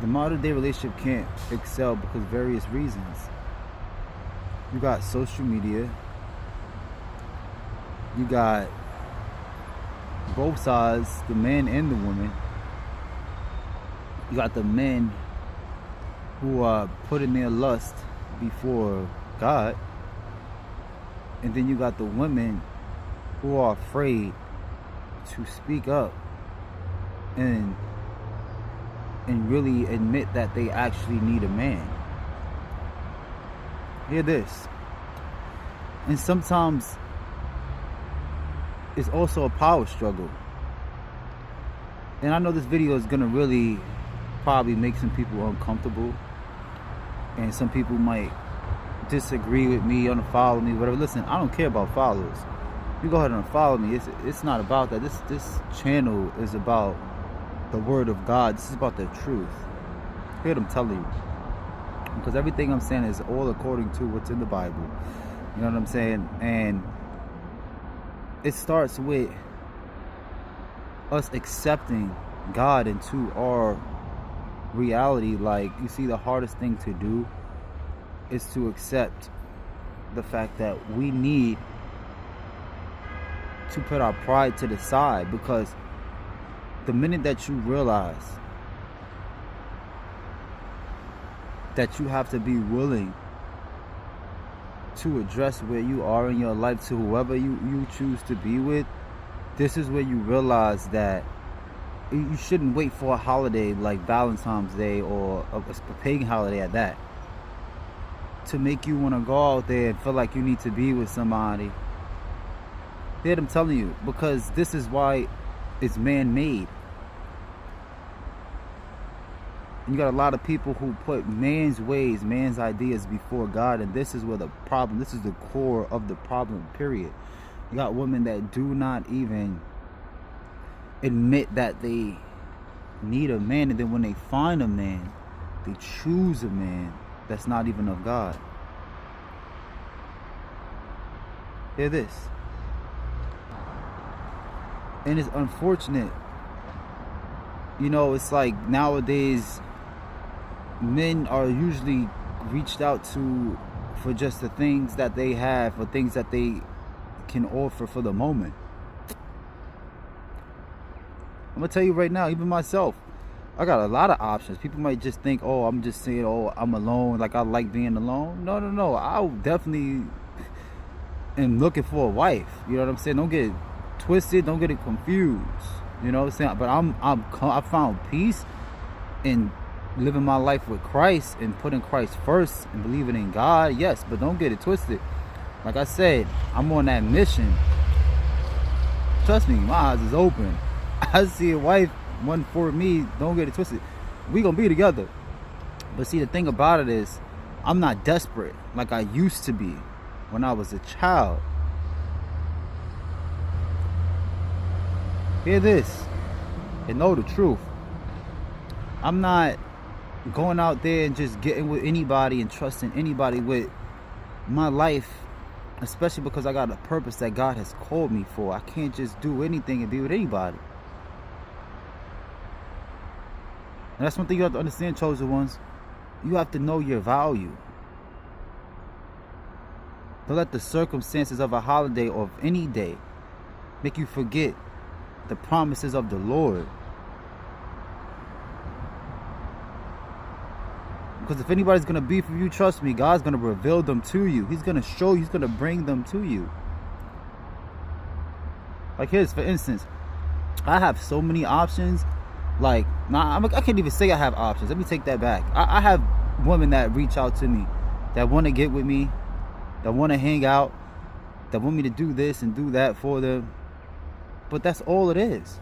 the modern day relationship can't excel because of various reasons. You got social media. You got both sides, the man and the woman. You got the men who are putting their lust before God. And then you got the women who are afraid to speak up and really admit that they actually need a man. Hear this. And sometimes it's also a power struggle. And I know this video is gonna really probably make some people uncomfortable, and some people might disagree with me, unfollow me, whatever. Listen, I don't care about followers. You go ahead and unfollow me. It's not about that. This channel is about the word of God. This is about the truth. Hear what I'm telling you, because everything I'm saying is all according to what's in the Bible. You know what I'm saying? And it starts with us accepting God into our reality. Like, you see, the hardest thing to do is to accept the fact that we need to put our pride to the side, because the minute that you realize that you have to be willing to address where you are in your life to whoever you choose to be with, this is where you realize that you shouldn't wait for a holiday like Valentine's Day or a pagan holiday at that to make you want to go out there and feel like you need to be with somebody. Yeah, I'm telling you, because this is why it's man-made. And you got a lot of people who put man's ways, man's ideas before God, and this is where the problem, this is the core of the problem, period. You got women that do not even admit that they need a man, and then when they find a man, they choose a man that's not even of God. Hear this. And it's unfortunate. You know, it's like nowadays men are usually reached out to for just the things that they have, or things that they can offer for the moment. I'm gonna tell you right now, even myself, I got a lot of options. People might just think, oh, I'm just saying, oh, I'm alone, like I like being alone. No. I definitely am looking for a wife. You know what I'm saying? Don't get it twisted, don't get it confused. You know what I'm saying? But I found peace in living my life with Christ and putting Christ first and believing in God. Yes, but don't get it twisted. Like I said, I'm on that mission. Trust me, my eyes is open. I see a wife, one for me. Don't get it twisted. We gonna be together. But see, the thing about it is, I'm not desperate like I used to be when I was a child. Hear this and know the truth. I'm not going out there and just getting with anybody and trusting anybody with my life, especially because I got a purpose that God has called me for. I can't just do anything and be with anybody. And that's one thing you have to understand, chosen ones. You have to know your value. Don't let the circumstances of a holiday or of any day make you forget the promises of the Lord. Because if anybody's going to be for you, trust me, God's going to reveal them to you. He's going to show you. He's going to bring them to you. Like here's, for instance, I have so many options. Like, I can't even say I have options. Let me take that back. I have women that reach out to me, that want to get with me, that want to hang out, that want me to do this and do that for them. But that's all it is.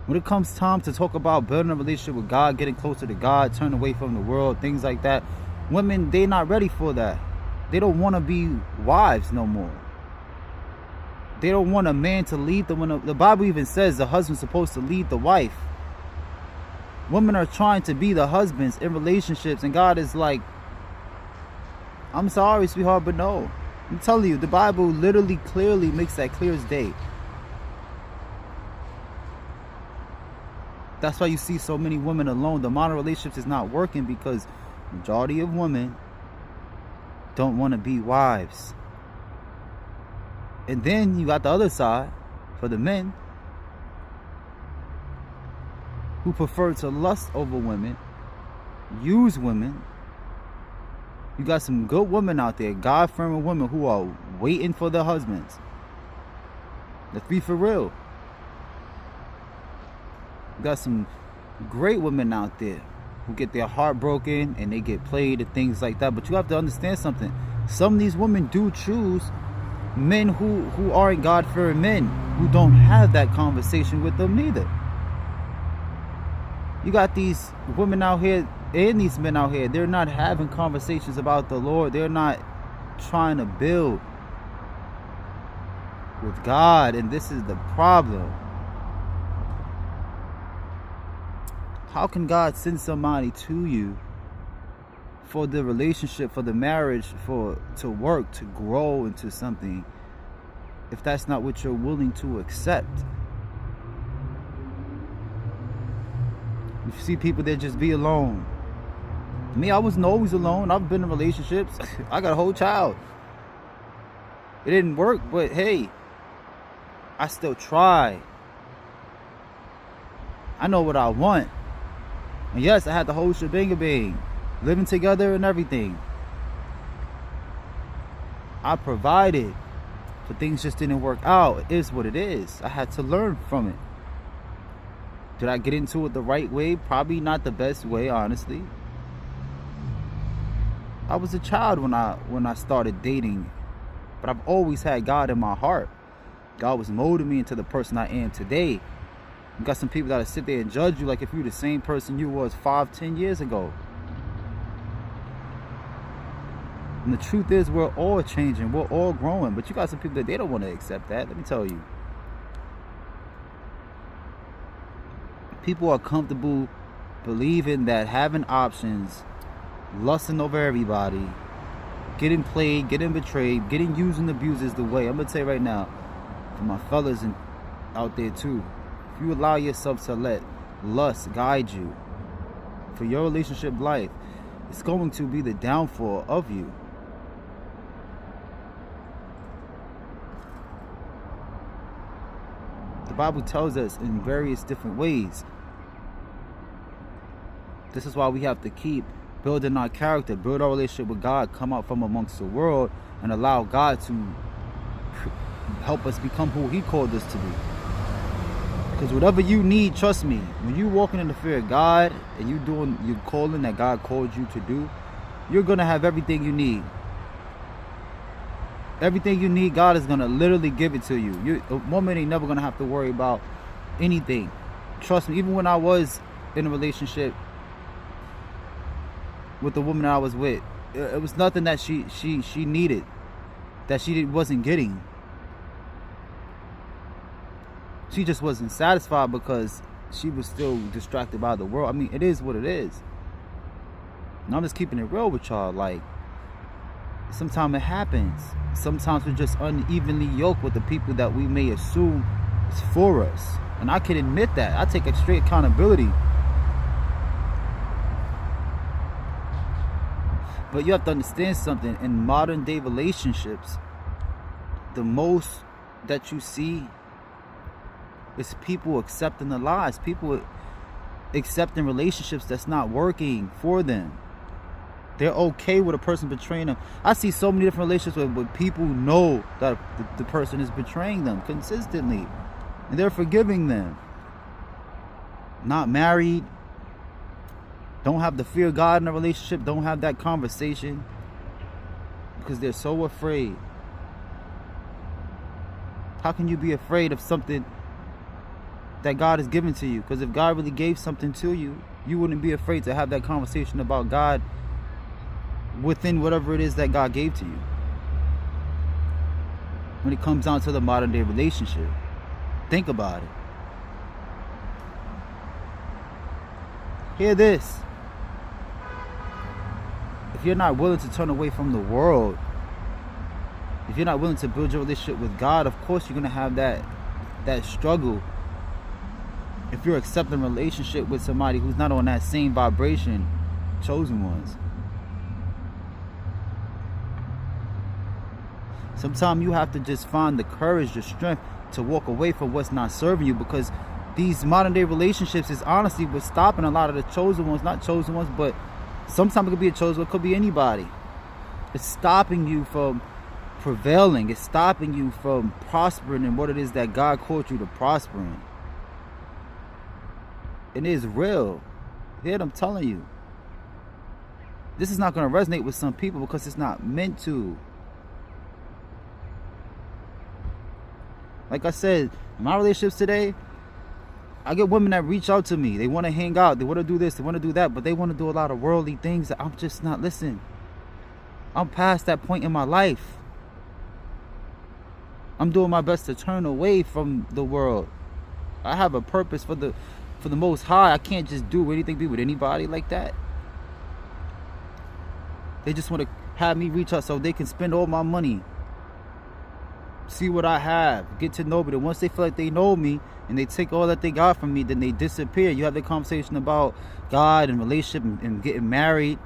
When it comes time to talk about building a relationship with God, getting closer to God, turning away from the world, things like that, women, they're not ready for that. They don't want to be wives no more. They don't want a man to lead them. When the Bible even says the husband's supposed to lead the wife. Women are trying to be the husbands in relationships, and God is like, I'm sorry, sweetheart, but no. I'm telling you, the Bible literally clearly makes that clear as day. That's why you see so many women alone. The modern relationships is not working because majority of women don't want to be wives. And then you got the other side for the men who prefer to lust over women, use women. You got some good women out there, God-fearing women who are waiting for their husbands. Let's be for real. You got some great women out there who get their heart broken and they get played and things like that. But you have to understand something. Some of these women do choose men who aren't God-fearing men, who don't have that conversation with them neither. You got these women out here and these men out here, they're not having conversations about the Lord. They're not trying to build with God, and this is the problem. How can God send somebody to you for the relationship, for the marriage, to work, to grow into something, if that's not what you're willing to accept? You see people that just be alone. Me, I wasn't always alone. I've been in relationships. I got a whole child. It didn't work, but hey, I still try. I know what I want. And yes, I had the whole shebang, living together and everything. I provided, but things just didn't work out. It is what it is. I had to learn from it. Did I get into it the right way? Probably not the best way, honestly. I was a child when I started dating, but I've always had God in my heart. God was molding me into the person I am today. You got some people that'll sit there and judge you like if you're the same person you was 5-10 years ago. And the truth is, we're all changing, we're all growing, but you got some people that they don't want to accept that. Let me tell you. People are comfortable believing that having options, lusting over everybody, getting played, getting betrayed, getting used and abused is the way. I'm going to tell you right now, for my fellas out there too, if you allow yourself to let lust guide you for your relationship life, it's going to be the downfall of you. The Bible tells us in various different ways. This is why we have to keep building our character, build our relationship with God, come out from amongst the world, and allow God to help us become who He called us to be. Because whatever you need, trust me, when you walking in the fear of God and you doing your calling that God called you to do, you're gonna have everything you need. Everything you need, God is gonna literally give it to you. A woman ain't never gonna have to worry about anything. Trust me. Even when I was in a relationship with the woman I was with, it was nothing that she needed that she wasn't getting. She just wasn't satisfied because she was still distracted by the world. I mean, it is what it is. And I'm just keeping it real with y'all. Like, sometimes it happens. Sometimes we're just unevenly yoked with the people that we may assume is for us. And I can admit that. I take straight accountability. But you have to understand something. In modern day relationships, the most that you see is people accepting the lies. People accepting relationships that's not working for them. They're okay with a person betraying them. I see so many different relationships where people know that the person is betraying them consistently, and they're forgiving them. Not married, don't have the fear of God in a relationship, don't have that conversation because they're so afraid. How can you be afraid of something that God has given to you? Because if God really gave something to you, you wouldn't be afraid to have that conversation about God within whatever it is that God gave to you. When it comes down to the modern day relationship, think about it. Hear this. If you're not willing to turn away from the world, if you're not willing to build your relationship with God, of course you're going to have that struggle if you're accepting a relationship with somebody who's not on that same vibration, chosen ones. Sometimes you have to just find the courage, the strength to walk away from what's not serving you, because these modern day relationships is honestly what's stopping a lot of the chosen ones. Not chosen ones, but sometimes it could be a chosen one, it could be anybody. It's stopping you from prevailing. It's stopping you from prospering in what it is that God called you to prosper in. It is real. Here I'm telling you. This is not going to resonate with some people because it's not meant to. Like I said, in my relationships today, I get women that reach out to me. They want to hang out. They want to do this. They want to do that. But they want to do a lot of worldly things that I'm just not listening. I'm past that point in my life. I'm doing my best to turn away from the world. I have a purpose for the Most High. I can't just do anything, be with anybody like that. They just want to have me reach out so they can spend all my money. See what I have. Get to know me. And once they feel like they know me and they take all that they got from me, then they disappear. You have the conversation about God and relationship and getting married,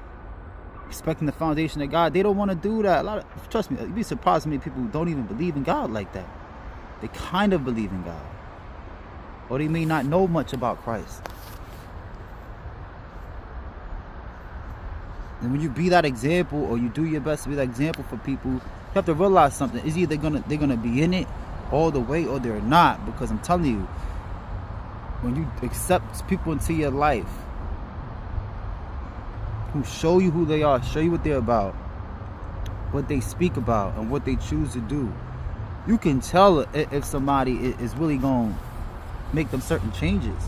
respecting the foundation of God. They don't want to do that. Trust me, you'd be surprised how many people who don't even believe in God like that. They kind of believe in God, or they may not know much about Christ. And when you be that example, or you do your best to be that example for people, you have to realize something. It's either they're gonna be in it all the way, or they're not. Because I'm telling you, when you accept people into your life who show you who they are, show you what they're about, what they speak about, and what they choose to do, you can tell if somebody is really going to make them certain changes.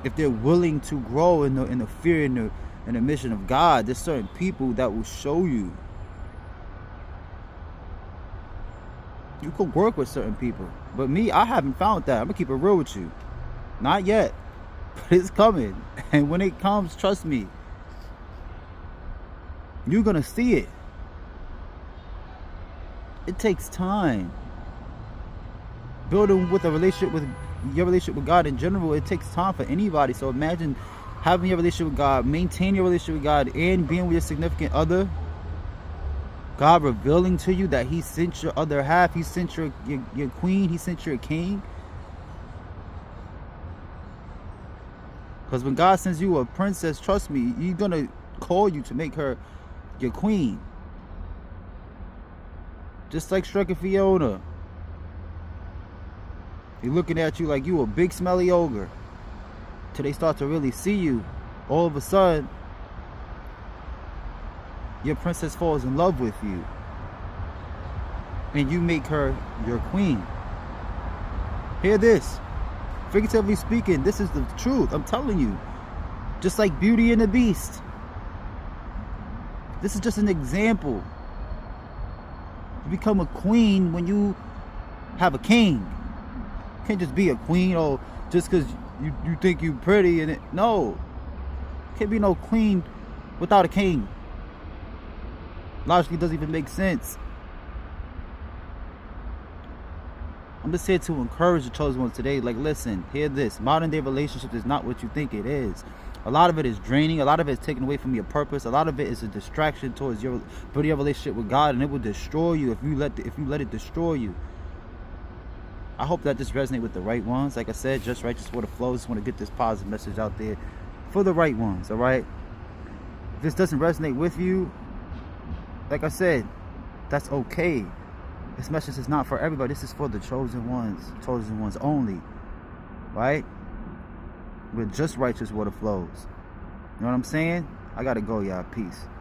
If they're willing to grow in the fear and the mission of God, there's certain people that will show you. You could work with certain people. But me, I haven't found that. I'm going to keep it real with you. Not yet. But it's coming. And when it comes, trust me, you're going to see it. It takes time. Building with a relationship with your relationship with God in general, it takes time for anybody. So imagine having your relationship with God, maintain your relationship with God, and being with your significant other. God revealing to you that He sent your other half. He sent your queen. He sent your king. Because when God sends you a princess, trust me, He's going to call you to make her your queen. Just like Shrek and Fiona. They're looking at you like you a big smelly ogre. Till they start to really see you. All of a sudden, your princess falls in love with you. And you make her your queen. Hear this. Figuratively speaking, this is the truth. I'm telling you. Just like Beauty and the Beast. This is just an example. You become a queen when you have a king. You can't just be a queen or just because you think you're pretty and it. No. Can't be no queen without a king. Logically doesn't even make sense. I'm just here to encourage the chosen ones today. Like, listen, hear this. Modern day relationship is not what you think it is. A lot of it is draining. A lot of it is taken away from your purpose. A lot of it is a distraction towards your relationship with God, and it will destroy you if you let it destroy you. I hope that this resonates with the right ones. Like I said, JussRighteousWaterFlows. Just want to get this positive message out there for the right ones. All right. If this doesn't resonate with you, like I said, that's okay. This message is not for everybody. This is for the chosen ones only. Right? With just righteous water flows. You know what I'm saying? I gotta go, y'all. Peace.